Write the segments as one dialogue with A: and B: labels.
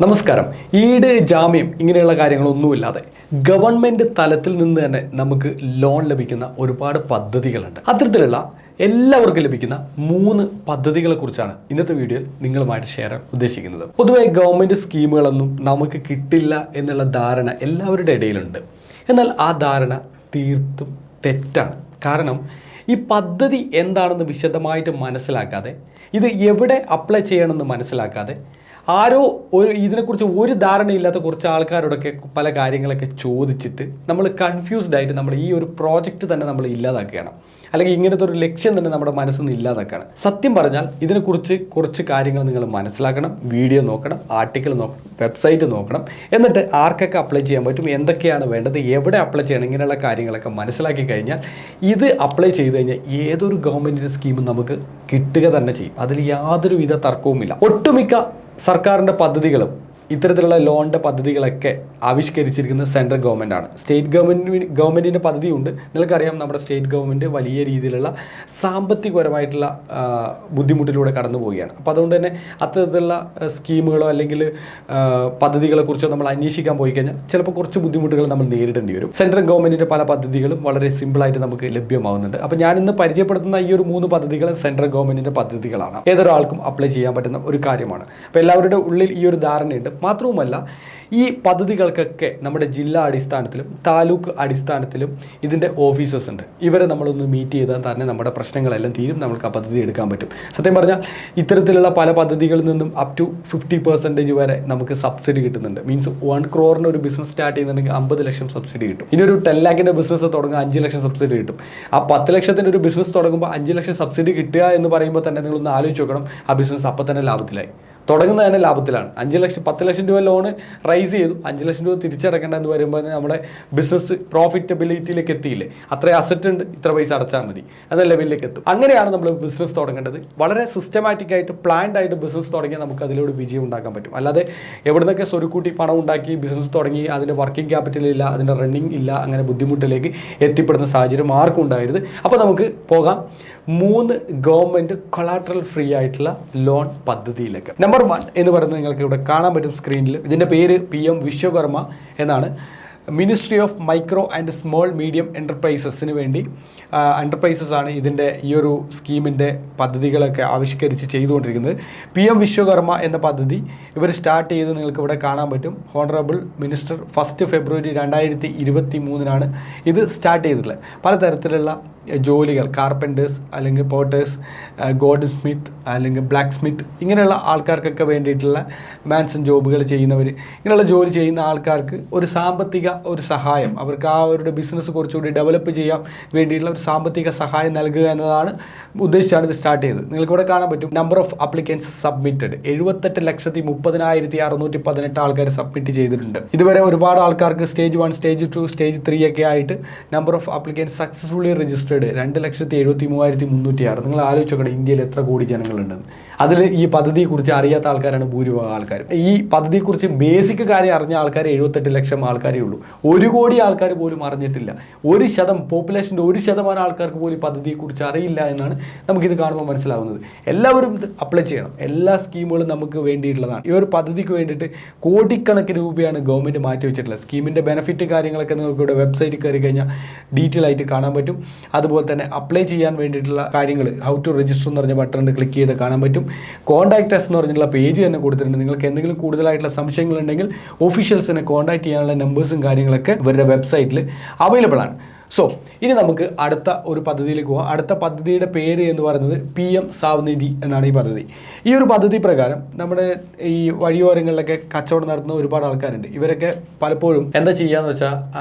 A: നമസ്കാരം. ഈട് ജാമ്യം ഇങ്ങനെയുള്ള കാര്യങ്ങളൊന്നുമില്ലാതെ ഗവൺമെൻറ് തലത്തിൽ നിന്ന് തന്നെ നമുക്ക് ലോൺ ലഭിക്കുന്ന ഒരുപാട് പദ്ധതികളുണ്ട്. അത്തരത്തിലുള്ള എല്ലാവർക്കും ലഭിക്കുന്ന 3 പദ്ധതികളെക്കുറിച്ചാണ് ഇന്നത്തെ വീഡിയോയിൽ നിങ്ങളുമായിട്ട് ഷെയർ ചെയ്യാൻ ഉദ്ദേശിക്കുന്നത്. പൊതുവെ ഗവൺമെൻറ് സ്കീമുകളൊന്നും നമുക്ക് കിട്ടില്ല എന്നുള്ള ധാരണ എല്ലാവരുടെ ഇടയിലുണ്ട്. എന്നാൽ ആ ധാരണ തീർത്തും തെറ്റാണ്. കാരണം ഈ പദ്ധതി എന്താണെന്ന് വിശദമായിട്ട് മനസ്സിലാക്കാതെ, ഇത് എവിടെ അപ്ലൈ ചെയ്യണമെന്ന് മനസ്സിലാക്കാതെ, ആരോ ഇതിനെക്കുറിച്ച് ഒരു ധാരണയില്ലാത്ത കുറച്ച് ആൾക്കാരോടൊക്കെ പല കാര്യങ്ങളൊക്കെ ചോദിച്ചിട്ട് നമ്മൾ കൺഫ്യൂസ്ഡ് ആയിട്ട് നമ്മൾ ഈ ഒരു പ്രോജക്റ്റ് തന്നെ നമ്മൾ ഇല്ലാതാക്കുകയാണ്. അല്ലെങ്കിൽ ഇങ്ങനത്തെ ഒരു ലക്ഷ്യം തന്നെ നമ്മുടെ മനസ്സിൽ നിന്ന് ഇല്ലാതാക്കുകയാണ്. സത്യം പറഞ്ഞാൽ ഇതിനെക്കുറിച്ച് കുറച്ച് കാര്യങ്ങൾ നിങ്ങൾ മനസ്സിലാക്കണം. വീഡിയോ നോക്കണം, ആർട്ടിക്കിൾ നോക്കണം, വെബ്സൈറ്റ് നോക്കണം. എന്നിട്ട് ആർക്കൊക്കെ അപ്ലൈ ചെയ്യാൻ പറ്റും, എന്തൊക്കെയാണ് വേണ്ടത്, എവിടെ അപ്ലൈ ചെയ്യണം, ഇങ്ങനെയുള്ള കാര്യങ്ങളൊക്കെ മനസ്സിലാക്കി കഴിഞ്ഞാൽ ഇത് അപ്ലൈ ചെയ്ത് കഴിഞ്ഞാൽ ഏതൊരു ഗവൺമെൻറ്റിൻ്റെ സ്കീമും നമുക്ക് കിട്ടുക തന്നെ ചെയ്യും. അതിൽ യാതൊരുവിധ തർക്കവുമില്ല. ഒട്ടുമിക്ക സർക്കാരിൻ്റെ പദ്ധതികളും ഇത്തരത്തിലുള്ള ലോണിൻ്റെ പദ്ധതികളൊക്കെ ആവിഷ്കരിച്ചിരിക്കുന്നത് സെൻട്രൽ ഗവൺമെൻറ്റാണ്. സ്റ്റേറ്റ് ഗവൺമെൻറ്റിൻ്റെ പദ്ധതിയുണ്ട്. നിങ്ങൾക്കറിയാം, നമ്മുടെ സ്റ്റേറ്റ് ഗവൺമെൻറ് വലിയ രീതിയിലുള്ള സാമ്പത്തികപരമായിട്ടുള്ള ബുദ്ധിമുട്ടിലൂടെ കടന്നു പോവുകയാണ്. അപ്പോൾ അതുകൊണ്ട് തന്നെ അത്തരത്തിലുള്ള സ്കീമുകളോ അല്ലെങ്കിൽ പദ്ധതികളെക്കുറിച്ചോ നമ്മൾ അന്വേഷിക്കാൻ പോയി കഴിഞ്ഞാൽ ചിലപ്പോൾ കുറച്ച് ബുദ്ധിമുട്ടുകൾ നമ്മൾ നേരിടേണ്ടി വരും. സെൻട്രൽ ഗവൺമെൻറ്റിൻ്റെ പല പദ്ധതികളും വളരെ സിമ്പിളായിട്ട് നമുക്ക് ലഭ്യമാവുന്നുണ്ട്. അപ്പോൾ ഞാനിന്ന് പരിചയപ്പെടുത്തുന്ന ഈ ഒരു 3 പദ്ധതികൾ സെൻട്രൽ ഗവൺമെൻറ്റിൻ്റെ പദ്ധതികളാണ്. ഏതൊരാൾക്കും അപ്ലൈ ചെയ്യാൻ പറ്റുന്ന ഒരു കാര്യമാണ്. അപ്പോൾ എല്ലാവരുടെ ഉള്ളിൽ ഈ ഒരു ധാരണയുണ്ട്. മാത്രവുമല്ല, ഈ പദ്ധതികൾക്കൊക്കെ നമ്മുടെ ജില്ലാ അടിസ്ഥാനത്തിലും താലൂക്ക് അടിസ്ഥാനത്തിലും ഇതിൻ്റെ ഓഫീസേഴ്സ് ഉണ്ട്. ഇവരെ നമ്മളൊന്ന് മീറ്റ് ചെയ്താൽ തന്നെ നമ്മുടെ പ്രശ്നങ്ങളെല്ലാം തീരും. നമുക്ക് ആ പദ്ധതി എടുക്കാൻ പറ്റും. സത്യം പറഞ്ഞാൽ ഇത്തരത്തിലുള്ള പല പദ്ധതികളിൽ നിന്നും അപ് ടു 50% വരെ നമുക്ക് സബ്സിഡി കിട്ടുന്നുണ്ട്. മീൻസ് 1 crore ഒരു ബിസിനസ് സ്റ്റാർട്ട് ചെയ്യുന്നുണ്ടെങ്കിൽ 50 ലക്ഷം സബ്സിഡി കിട്ടും. ഇനി ഒരു 10 lakhൻ്റെ ബിസിനസ് തുടങ്ങുക 5 ലക്ഷം സബ്സിഡി കിട്ടും. ആ 10 ലക്ഷത്തിൻ്റെ ഒരു ബിസിനസ് തുടങ്ങുമ്പോൾ 5 ലക്ഷം സബ്സിഡി കിട്ടുക എന്ന് പറയുമ്പോൾ തന്നെ നിങ്ങളൊന്ന് ആലോചിച്ച് നോക്കണം. ആ ബിസിനസ് അപ്പം തന്നെ ലാഭത്തിലായി. തുടങ്ങുന്നത് തന്നെ ലാഭത്തിലാണ്. 10 ലക്ഷം രൂപ ലോണ് റൈസ് ചെയ്തു, 5 ലക്ഷം രൂപ തിരിച്ചടക്കേണ്ട എന്ന് പറയുമ്പോൾ നമ്മുടെ ബിസിനസ് പ്രോഫിറ്റബിലിറ്റിയിലേക്ക് എത്തിയില്ലേ. അത്ര അസറ്റ് ഉണ്ട്, ഇത്ര പൈസ അടച്ചാൽ മതി, അത് ലെവലിലേക്ക് എത്തും. അങ്ങനെയാണ് നമ്മൾ ബിസിനസ് തുടങ്ങേണ്ടത്. വളരെ സിസ്റ്റമാറ്റിക് ആയിട്ട് പ്ലാൻഡ് ആയിട്ട് ബിസിനസ് തുടങ്ങിയാൽ നമുക്ക് അതിലൂടെ വിജയം ഉണ്ടാക്കാൻ പറ്റും. അല്ലാതെ എവിടുന്നൊക്കെ സ്വരുക്കൂട്ടി പണം ഉണ്ടാക്കി ബിസിനസ് തുടങ്ങി അതിൻ്റെ വർക്കിംഗ് ക്യാപിറ്റൽ ഇല്ല, അതിൻ്റെ റണ്ണിങ് ഇല്ല, അങ്ങനെ ബുദ്ധിമുട്ടിലേക്ക് എത്തിപ്പെടുന്ന സാഹചര്യം ആർക്കും ഉണ്ടായിരുന്നു. അപ്പോൾ നമുക്ക് പോകാം 3 ഗവൺമെൻറ് കൊളാട്രൽ ഫ്രീ ആയിട്ടുള്ള ലോൺ പദ്ധതിയിലേക്ക്. നമ്പർ 1 എന്ന് പറയുന്നത് നിങ്ങൾക്ക് ഇവിടെ കാണാൻ പറ്റും സ്ക്രീനിൽ. ഇതിൻ്റെ പേര് PM വിശ്വകർമ്മ എന്നാണ്. Ministry of micro and small medium എൻ്റർപ്രൈസസിന് വേണ്ടി ആണ് ഇതിൻ്റെ ഈ ഒരു സ്കീമിൻ്റെ പദ്ധതികളൊക്കെ ആവിഷ്കരിച്ച് ചെയ്തുകൊണ്ടിരിക്കുന്നത്. PM വിശ്വകർമ്മ എന്ന പദ്ധതി ഇവർ സ്റ്റാർട്ട് ചെയ്ത് നിങ്ങൾക്ക് ഇവിടെ കാണാൻ പറ്റും. ഹോണറബിൾ മിനിസ്റ്റർ 1 February 2023 ഇത് സ്റ്റാർട്ട് ചെയ്തിട്ടുള്ളത്. പലതരത്തിലുള്ള ജോലികൾ, കാർപ്പൻറ്റേഴ്സ് അല്ലെങ്കിൽ പോട്ടേഴ്സ്, ഗോൾഡ് സ്മിത്ത് അല്ലെങ്കിൽ ബ്ലാക്ക് സ്മിത്ത്, ഇങ്ങനെയുള്ള ആൾക്കാർക്കൊക്കെ വേണ്ടിയിട്ടുള്ള മാൻസൺ ജോബുകൾ ചെയ്യുന്നവർ, ഇങ്ങനെയുള്ള ജോലി ചെയ്യുന്ന ആൾക്കാർക്ക് ഒരു സാമ്പത്തിക ഒരു സഹായം, അവർക്ക് ആ അവരുടെ ബിസിനസ് കുറച്ചുകൂടി ഡെവലപ്പ് ചെയ്യാൻ വേണ്ടിയിട്ടുള്ള ഒരു സാമ്പത്തിക സഹായം നൽകുക എന്നതാണ് ഉദ്ദേശിച്ചാണ് ഇത് സ്റ്റാർട്ട് ചെയ്തത്. നിങ്ങൾക്കിവിടെ കാണാൻ പറ്റും നമ്പർ ഓഫ് അപ്ലിക്കൻസ് സബ്മിറ്റഡ് 78,30,618 ആൾക്കാർ സബ്മിറ്റ് ചെയ്തിട്ടുണ്ട്. ഇതുവരെ ഒരുപാട് ആൾക്കാർക്ക് സ്റ്റേജ് 1, സ്റ്റേജ് 2, സ്റ്റേജ് 3 ഒക്കെ ആയിട്ട് number of applicants successfully registered 2,73,306. നിങ്ങൾ ആലോചിച്ച് നോക്കണം, ഇന്ത്യയിൽ എത്ര കോടി ജനങ്ങളുണ്ടെന്ന്. അതിൽ ഈ പദ്ധതിയെക്കുറിച്ച് അറിയാത്ത ആൾക്കാരാണ് ഭൂരിഭാഗം ആൾക്കാരും. ഈ പദ്ധതിയെക്കുറിച്ച് ബേസിക് കാര്യം അറിഞ്ഞ ആൾക്കാർ 78 ലക്ഷം ആൾക്കാരേ ഉള്ളൂ. 1 കോടി ആൾക്കാർ പോലും അറിഞ്ഞിട്ടില്ല. പോപ്പുലേഷൻ്റെ 1% ആൾക്കാർക്ക് പോലും പദ്ധതിയെക്കുറിച്ച് അറിയില്ല എന്നാണ് നമുക്കിത് കാണുമ്പോൾ മനസ്സിലാവുന്നത്. എല്ലാവരും ഇത് അപ്ലൈ ചെയ്യണം. എല്ലാ സ്കീമുകളും നമുക്ക് വേണ്ടിയിട്ടുള്ളതാണ്. ഈ ഒരു പദ്ധതിക്ക് വേണ്ടിയിട്ട് കോടിക്കണക്കിന് രൂപയാണ് ഗവൺമെൻറ് മാറ്റി വെച്ചിട്ടുള്ളത്. സ്കീമിൻ്റെ ബെനിഫിറ്റ് കാര്യങ്ങളൊക്കെ നിങ്ങൾക്ക് ഇവിടെ വെബ്സൈറ്റിൽ കയറി കഴിഞ്ഞാൽ ഡീറ്റെയിൽ ആയിട്ട് കാണാൻ പറ്റും. അതുപോലെ തന്നെ അപ്ലൈ ചെയ്യാൻ വേണ്ടിയിട്ടുള്ള കാര്യങ്ങൾ, ഹൗ ടു രജിസ്റ്റർ എന്ന് പറഞ്ഞ ബട്ടൺ ക്ലിക്ക് ചെയ്ത് കാണാൻ പറ്റും. കോൺടാക്ട് അസ് എന്ന് പറഞ്ഞിട്ടുള്ള പേജ് തന്നെ കൊടുത്തിട്ടുണ്ട്. നിങ്ങൾക്ക് എന്തെങ്കിലും കൂടുതലായിട്ടുള്ള സംശയങ്ങളുണ്ടെങ്കിൽ ഓഫീഷ്യൽസിനെ കോൺടാക്ട് ചെയ്യാനുള്ള നമ്പേഴ്സും കാര്യങ്ങളൊക്കെ ഇവരുടെ വെബ്സൈറ്റിൽ അവൈലബിൾ ആണ്. സോ ഇനി നമുക്ക് അടുത്ത ഒരു പദ്ധതിയിലേക്ക് പോകാം. അടുത്ത പദ്ധതിയുടെ പേര് എന്ന് പറയുന്നത് PM സാവനിധി എന്നാണ് ഈ പദ്ധതി. ഈ ഒരു പദ്ധതി പ്രകാരം നമ്മുടെ ഈ വഴിയോരങ്ങളിലൊക്കെ കച്ചവടം നടത്തുന്ന ഒരുപാട് ആൾക്കാരുണ്ട്. ഇവരൊക്കെ പലപ്പോഴും എന്താ ചെയ്യുകയെന്ന് വെച്ചാൽ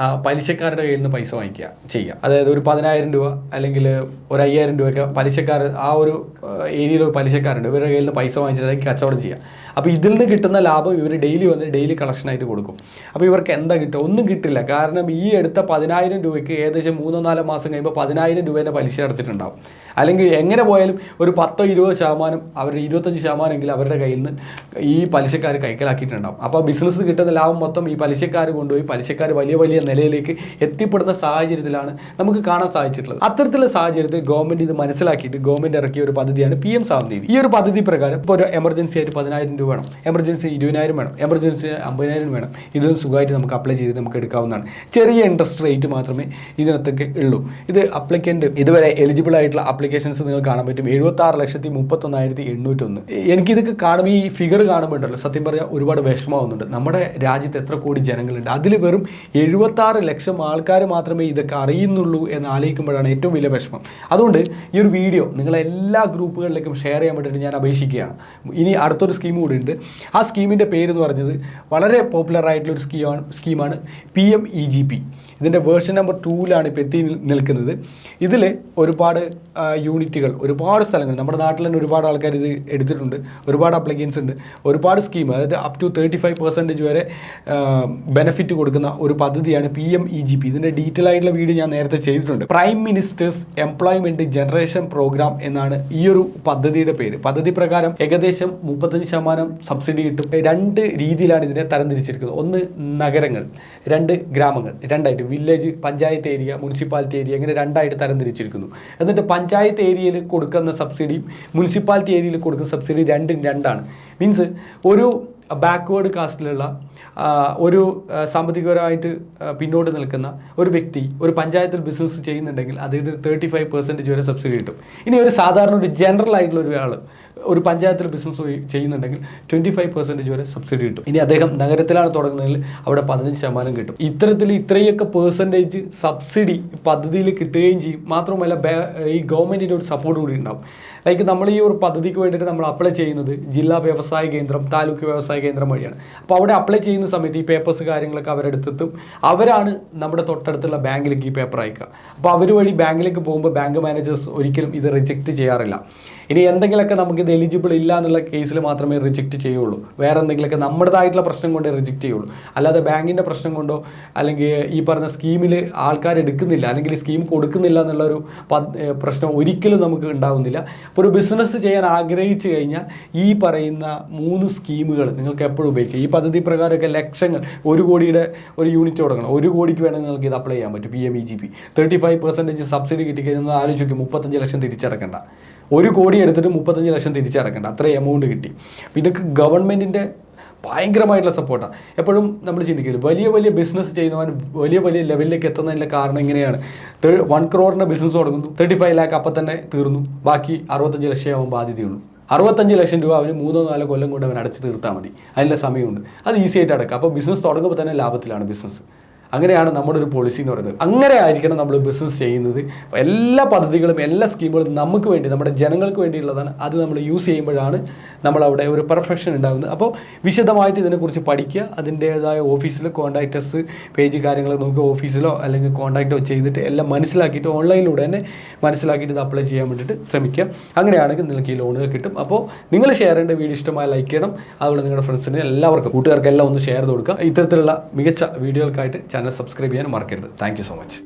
A: പലിശക്കാരുടെ കയ്യിൽ നിന്ന് പൈസ വാങ്ങിക്കുക ചെയ്യുക. അതായത് ഒരു 10,000 രൂപ അല്ലെങ്കിൽ ഒരു 5,000 രൂപയൊക്കെ പലിശക്കാർ, ആ ഒരു ഏരിയയിൽ ഒരു പലിശക്കാരുണ്ട്, ഇവരുടെ കയ്യിൽ നിന്ന് പൈസ വാങ്ങിച്ചിട്ടുണ്ടെങ്കിൽ കച്ചവടം ചെയ്യുക. അപ്പോൾ ഇതിൽ നിന്ന് കിട്ടുന്ന ലാഭം ഇവർ ഡെയിലി കളക്ഷനായിട്ട് കൊടുക്കും. അപ്പോൾ ഇവർക്ക് എന്താ കിട്ടുക? ഒന്നും കിട്ടില്ല. കാരണം ഈ എടുത്ത 10,000 രൂപയ്ക്ക് ഏകദേശം 3-4 മാസം കഴിയുമ്പോൾ 10,000 രൂപേൻ്റെ പലിശ അടച്ചിട്ടുണ്ടാവും. അല്ലെങ്കിൽ എങ്ങനെ പോയാലും ഒരു 10-20% അവരുടെ 25% എങ്കിലും അവരുടെ കയ്യിൽ നിന്ന് ഈ പലിശക്കാർ കൈക്കലാക്കിയിട്ടുണ്ടാവും. അപ്പോൾ ബിസിനസ് കിട്ടുന്ന ലാഭം മൊത്തം ഈ പലിശക്കാർ കൊണ്ടുപോയി പലിശക്കാർ വലിയ വലിയ നിലയിലേക്ക് എത്തിപ്പെടുന്ന സാഹചര്യത്തിലാണ് നമുക്ക് കാണാൻ സാധിച്ചിട്ടുള്ളത്. അത്തരത്തിലുള്ള സാഹചര്യത്തിൽ ഗവൺമെൻറ് ഇത് മനസ്സിലാക്കിയിട്ട് ഗവൺമെൻറ് ഇറക്കിയ ഒരു പദ്ധതിയാണ് PM സാവനിധി. ഈ ഒരു പദ്ധതി പ്രകാരം ഇപ്പോൾ ഒരു എമർജൻസി ആയിട്ട് 10,000 രൂപ രൂപ വേണം, എമർജൻസി 20,000 വേണം, എമർജൻസി 50,000 വേണം. ഇത് സുഖമായിട്ട് നമുക്ക് അപ്ലൈ ചെയ്ത് നമുക്ക് എടുക്കാവുന്നതാണ്. ചെറിയ ഇൻട്രസ്റ്റ് റേറ്റ് മാത്രമേ ഇതിനകത്തൊക്കെ ഉള്ളൂ. ഇത് അപ്ലിക്കൻ്റ് ഇതുവരെ എലിജിബിൾ ആയിട്ടുള്ള ആപ്ലിക്കേഷൻസ് നിങ്ങൾ കാണാൻ പറ്റും 76,31,801. എനിക്കിതൊക്കെ കാണുമ്പോൾ ഈ ഫിഗർ കാണുമ്പോൾ ഉണ്ടല്ലോ സത്യം പറയാൻ ഒരുപാട് വിഷമമാവുന്നുണ്ട്. നമ്മുടെ രാജ്യത്ത് എത്ര കോടി ജനങ്ങളുണ്ട്, അതിൽ വെറും 76 ലക്ഷം ആൾക്കാർ മാത്രമേ ഇതൊക്കെ അറിയുന്നുള്ളൂ എന്ന് ആലോചിക്കുമ്പോഴാണ് ഏറ്റവും വലിയ വിഷമം. അതുകൊണ്ട് ഈ ഒരു വീഡിയോ നിങ്ങളെല്ലാ ഗ്രൂപ്പുകളിലേക്കും ഷെയർ ചെയ്യാൻ വേണ്ടിയിട്ട് ഞാൻ അപേക്ഷിക്കുകയാണ്. ഇനി അടുത്തൊരു സ്കീം കൂടി ഉണ്ട്. ആ സ്കീമിൻ്റെ പേര് എന്ന് പറഞ്ഞത് വളരെ പോപ്പുലർ ആയിട്ടുള്ളൊരു സ്കീമാണ് PMEGP. ഇതിൻ്റെ വേർഷൻ നമ്പർ 2 ഇപ്പോൾ എത്തി നിൽക്കുന്നത്. ഇതിൽ ഒരുപാട് യൂണിറ്റുകൾ, ഒരുപാട് സ്ഥലങ്ങൾ, നമ്മുടെ നാട്ടിൽ തന്നെ ഒരുപാട് ആൾക്കാർ ഇത് എടുത്തിട്ടുണ്ട്, ഒരുപാട് അപ്ലിക്കൻസ് ഉണ്ട്, ഒരുപാട് സ്കീം, അതായത് അപ് ടു 35% വരെ ബെനിഫിറ്റ് കൊടുക്കുന്ന ഒരു പദ്ധതിയാണ് PMEGP. ഇതിൻ്റെ ഡീറ്റെയിൽ ആയിട്ടുള്ള വീഡിയോ ഞാൻ നേരത്തെ ചെയ്തിട്ടുണ്ട്. Prime minister's employment generation programme എന്നാണ് ഈ ഒരു പദ്ധതിയുടെ പേര്. പദ്ധതി പ്രകാരം ഏകദേശം 35% സബ്സിഡി കിട്ടും. 2 രീതിയിലാണ് ഇതിനെ തരംതിരിച്ചിരിക്കുന്നത്. ഒന്ന് നഗരങ്ങൾ, 2 ഗ്രാമങ്ങൾ, രണ്ടായിട്ട് village, panchayat area, municipality area, ഇങ്ങനെ 2ആയിട്ട് തരംതിരിച്ചിരിക്കുന്നു. എന്നിട്ട് പഞ്ചായത്ത് ഏരിയയിൽ കൊടുക്കുന്ന സബ്സിഡിയും മുനിസിപ്പാലിറ്റി ഏരിയയിൽ കൊടുക്കുന്ന സബ്സിഡി 2 മീൻസ് ഒരു ബാക്ക്വേർഡ് കാസ്റ്റിലുള്ള ഒരു സാമ്പത്തികപരമായിട്ട് പിന്നോട്ട് നിൽക്കുന്ന ഒരു വ്യക്തി ഒരു പഞ്ചായത്തിൽ ബിസിനസ് ചെയ്യുന്നുണ്ടെങ്കിൽ അതിൽ 35% വരെ സബ്സിഡി കിട്ടും. ഇനി ഒരു സാധാരണ ഒരു ജനറൽ ആയിട്ടുള്ള ഒരാൾ ഒരു പഞ്ചായത്തിൽ ബിസിനസ് ചെയ്യുന്നുണ്ടെങ്കിൽ 25% വരെ സബ്സിഡി കിട്ടും. ഇനി അദ്ദേഹം നഗരത്തിലാണ് തുടങ്ങുന്നതെങ്കിൽ അവിടെ 15% കിട്ടും. ഇത്രയൊക്കെ പെർസെൻറ്റേജ് സബ്സിഡി പദ്ധതിയിൽ കിട്ടുകയും ചെയ്യും. മാത്രമല്ല ഈ ഗവൺമെൻറ്റിൻ്റെ ഒരു സപ്പോർട്ട് കൂടി ഉണ്ടാവും. ലൈക്ക് നമ്മൾ ഈ ഒരു പദ്ധതിക്ക് വേണ്ടിയിട്ട് നമ്മൾ അപ്ലൈ ചെയ്യുന്നത് ജില്ലാ വ്യവസായ കേന്ദ്രം, താലൂക്ക് വ്യവസായ കേന്ദ്രം വഴിയാണ്. അപ്പോൾ അവിടെ അപ്ലൈ ചെയ്യുന്ന സമയത്ത് ഈ പേപ്പേഴ്സ് കാര്യങ്ങളൊക്കെ അവരെടുത്തെത്തും. അവരാണ് നമ്മുടെ തൊട്ടടുത്തുള്ള ബാങ്കിലേക്ക് ഈ പേപ്പർ അയക്കുക. അപ്പോൾ അവർ വഴി ബാങ്കിലേക്ക് പോകുമ്പോൾ ബാങ്ക് മാനേജേഴ്സ് ഒരിക്കലും ഇത് റിജക്റ്റ് ചെയ്യാറില്ല. ഇനി എന്തെങ്കിലുമൊക്കെ നമുക്കിത് എലിജിബിൾ ഇല്ല എന്നുള്ള കേസിൽ മാത്രമേ റിജക്റ്റ് ചെയ്യുള്ളൂ. വേറെ എന്തെങ്കിലുമൊക്കെ നമ്മുടേതായിട്ടുള്ള പ്രശ്നം കൊണ്ടേ റിജക്റ്റ് ചെയ്യുള്ളൂ. അല്ലാതെ ബാങ്കിൻ്റെ പ്രശ്നം കൊണ്ടോ അല്ലെങ്കിൽ ഈ പറഞ്ഞ സ്കീമിൽ ആൾക്കാർ എടുക്കുന്നില്ല അല്ലെങ്കിൽ സ്കീം കൊടുക്കുന്നില്ല എന്നുള്ളൊരു പ്രശ്നം ഒരിക്കലും നമുക്ക് ഉണ്ടാവുന്നില്ല. അപ്പോൾ ഒരു ബിസിനസ് ചെയ്യാൻ ആഗ്രഹിച്ചു കഴിഞ്ഞാൽ ഈ പറയുന്ന 3 സ്കീമുകൾ നിങ്ങൾക്ക് എപ്പോഴും ഉപയോഗിക്കാം. ഈ പദ്ധതി പ്രകാരമൊക്കെ ലക്ഷങ്ങൾ, 1 കോടിയുടെ ഒരു യൂണിറ്റ് തുടങ്ങണം, 1 കോടിക്ക് വേണമെങ്കിൽ നിങ്ങൾക്ക് ഇത് അപ്ലൈ ചെയ്യാൻ പറ്റും. PMEGP 35% സബ്സിഡി കിട്ടിക്കഴിഞ്ഞാൽ ആലോചിച്ച് നോക്കി 35 ലക്ഷം തിരിച്ചടക്കേണ്ട. 1 കോടി എടുത്തിട്ട് 35 ലക്ഷം തിരിച്ചടക്കേണ്ട, അത്രയും എമൗണ്ട് കിട്ടി. അപ്പോൾ ഇതൊക്കെ ഗവൺമെൻറ്റിൻ്റെ ഭയങ്കരമായിട്ടുള്ള സപ്പോർട്ടാണ്. എപ്പോഴും നമ്മൾ ചിന്തിക്കരുത്, വലിയ ബിസിനസ് ചെയ്യുന്നവൻ വലിയ ലെവലിലേക്ക് എത്തുന്നതിൻ്റെ കാരണം ഇങ്ങനെയാണ്. 1 crore ബിസിനസ് തുടങ്ങുന്നു, 35 lakh അപ്പം തന്നെ തീർന്നു, ബാക്കി 65 ലക്ഷം ആവാൻ ബാധ്യതയുള്ളൂ. 65 ലക്ഷം രൂപ അവന് 3-4 കൊല്ലം കൊണ്ട് അവൻ അടച്ച് തീർത്താൽ മതി. അതിനുള്ള സമയമുണ്ട്, അത് ഈസി ആയിട്ട് അടക്കാം. അപ്പോൾ ബിസിനസ് തുടങ്ങുമ്പോൾ തന്നെ ലാഭത്തിലാണ് ബിസിനസ്. അങ്ങനെയാണ് നമ്മുടെ ഒരു പോളിസി എന്ന് പറയുന്നത്. അങ്ങനെ ആയിരിക്കണം നമ്മൾ ബിസിനസ് ചെയ്യുന്നത്. എല്ലാ പദ്ധതികളും എല്ലാ സ്കീമുകളും നമുക്ക് വേണ്ടി, നമ്മുടെ ജനങ്ങൾക്ക് വേണ്ടിയുള്ളതാണ്. അത് നമ്മൾ യൂസ് ചെയ്യുമ്പോഴാണ് നമ്മളവിടെ ഒരു പെർഫെക്ഷൻ ഉണ്ടാകുന്നത്. അപ്പോൾ വിശദമായിട്ട് ഇതിനെക്കുറിച്ച് പഠിക്കുക. അതിൻ്റേതായ ഓഫീസിൽ കോൺടാക്റ്റസ് പേജ് കാര്യങ്ങൾ നോക്കി ഓഫീസിലോ അല്ലെങ്കിൽ കോൺടാക്റ്റോ ചെയ്തിട്ട് എല്ലാം മനസ്സിലാക്കിയിട്ട് ഓൺലൈനിലൂടെ തന്നെ മനസ്സിലാക്കിയിട്ട് ഇത് അപ്ലൈ ചെയ്യാൻ വേണ്ടിയിട്ട് ശ്രമിക്കുക. അങ്ങനെയാണെങ്കിൽ നിങ്ങൾക്ക് ഈ ലോണുകൾ കിട്ടും. അപ്പോൾ നിങ്ങൾ ഷെയർ ചെയ്യേണ്ട വീഡിയോ ഇഷ്ടമായി ലൈക്ക് ചെയ്യണം. അതുപോലെ നിങ്ങളുടെ ഫ്രണ്ട്സിന് എല്ലാവർക്കും, കൂട്ടുകാർക്കെല്ലാം ഒന്ന് ഷെയർ ചെയ്ത് കൊടുക്കുക. ഇത്തരത്തിലുള്ള മികച്ച വീഡിയോകൾക്കായിട്ട് ചാനൽ സബ്സ്ക്രൈബ് ചെയ്യാൻ മറക്കരുത്. Thank you so much.